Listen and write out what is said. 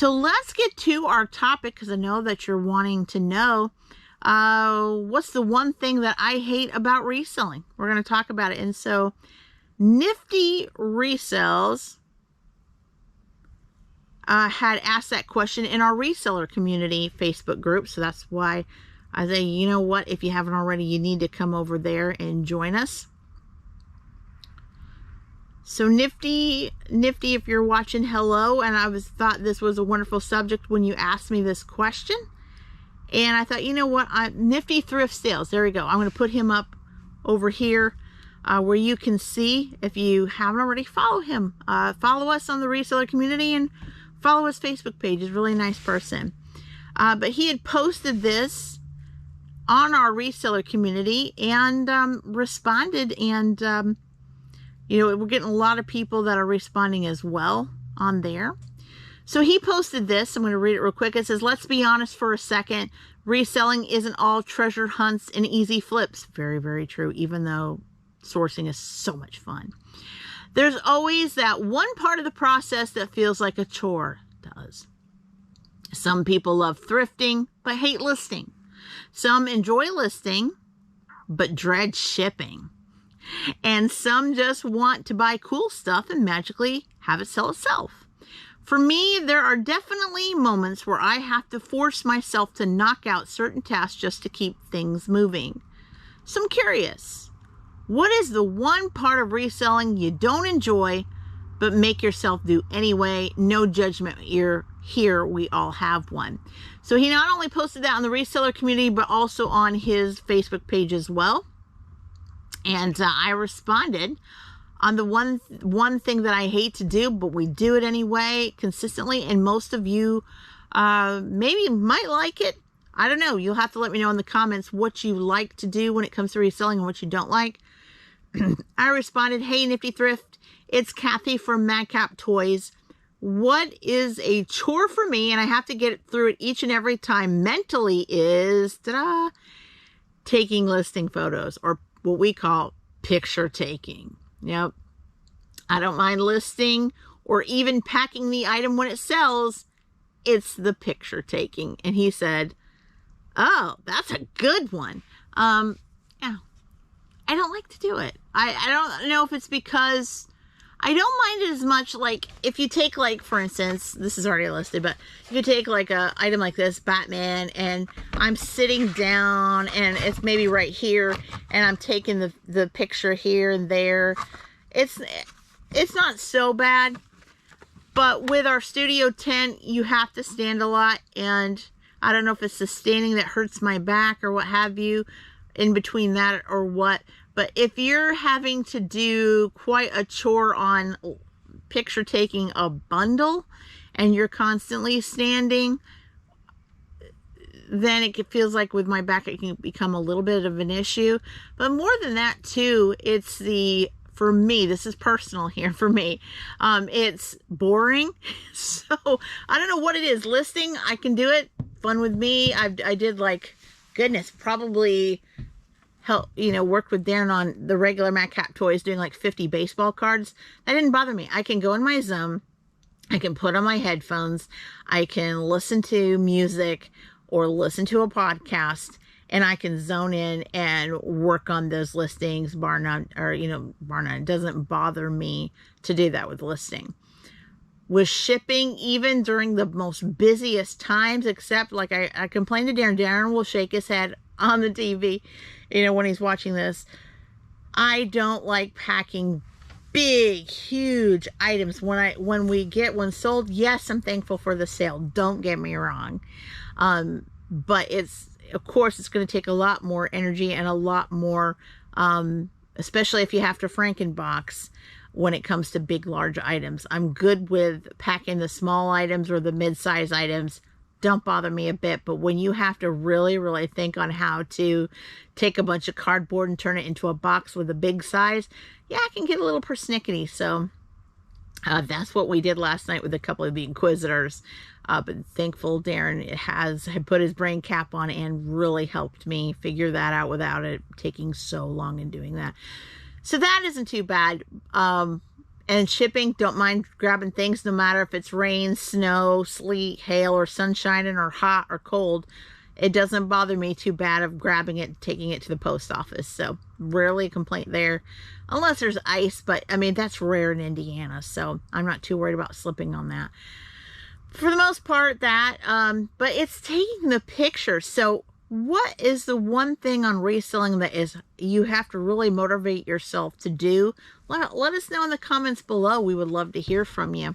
So let's get to our topic, because I know that you're wanting to know what's the one thing that I hate about reselling. We're going to talk about it. And so Nifty Resells had asked that question in our reseller community Facebook group. So that's why I say, you know what, if you haven't already, you need to come over there and join us. So Nifty, if you're watching, hello. And I thought this was a wonderful subject when you asked me this question. And I thought, you know what, Nifty Thrift Sales. There we go. I'm going to put him up over here where you can see. If you haven't already, follow him. Follow us on the reseller community and follow his Facebook page. He's a really nice person. But he had posted this on our reseller community and responded, and you know, we're getting a lot of people that are responding as well on there. So he posted this. I'm going to read it real quick. It says, let's be honest for a second. Reselling isn't all treasure hunts and easy flips. Very, very true, even though sourcing is so much fun. There's always that one part of the process that feels like a chore. Does. Some people love thrifting, but hate listing. Some enjoy listing, but dread shipping. And some just want to buy cool stuff and magically have it sell itself. For me, there are definitely moments where I have to force myself to knock out certain tasks just to keep things moving. So I'm curious, what is the one part of reselling you don't enjoy, but make yourself do anyway? No judgment here, we all have one. So he not only posted that on the reseller community, but also on his Facebook page as well. And I responded on the one thing that I hate to do, but we do it anyway consistently. And most of you maybe might like it. I don't know. You'll have to let me know in the comments what you like to do when it comes to reselling and what you don't like. I responded, hey, Nifty Thrift, it's Kathy from Madcap Toys. What is a chore for me, and I have to get through it each and every time mentally, is taking listing photos, or what we call picture taking. Yep. I don't mind listing or even packing the item when it sells. It's the picture taking. And he said, oh, that's a good one. Yeah, I don't like to do it. I don't know if it's because I don't mind it as much. Like if you take, like, for instance, this is already listed, but if you take like a item like this, Batman, and I'm sitting down and it's maybe right here and I'm taking the picture here and there, it's not so bad. But with our studio tent, you have to stand a lot, and I don't know if it's the standing that hurts my back or what have you in between that or what. But if you're having to do quite a chore on picture taking a bundle and you're constantly standing, then it feels like with my back, it can become a little bit of an issue. But more than that too, it's for me, this is personal here for me. It's boring. So I don't know what it is. Listing, I can do it. Fun with me. I did, like, goodness, probably worked with Daren on the regular Madcap Toys, doing like 50 baseball cards. That didn't bother me. I can go in my zone. I can put on my headphones. I can listen to music or listen to a podcast, and I can zone in and work on those listings, bar none. It doesn't bother me to do that with listing. With shipping, even during the most busiest times, except, like, I complained to Daren. Daren will shake his head on the TV, when he's watching this. I don't like packing big, huge items. When we get one sold, yes, I'm thankful for the sale. Don't get me wrong. But of course, it's going to take a lot more energy and a lot more, especially if you have to Frankenbox when it comes to big, large items. I'm good with packing the small items or the mid-size items. Don't bother me a bit. But when you have to really, really think on how to take a bunch of cardboard and turn it into a box with a big size, yeah, I can get a little persnickety. So that's what we did last night with a couple of the Inquisitors. But thankful Daren had put his brain cap on and really helped me figure that out without it taking so long in doing that. So that isn't too bad. And shipping, don't mind grabbing things no matter if it's rain, snow, sleet, hail, or sunshine, or hot or cold. It doesn't bother me too bad of grabbing it and taking it to the post office. So rarely a complaint there, unless there's ice. But I mean, that's rare in Indiana, so I'm not too worried about slipping on that. For the most part, that, but it's taking the picture. So what is the one thing on reselling that is you have to really motivate yourself to do? Let us know in the comments below. We would love to hear from you.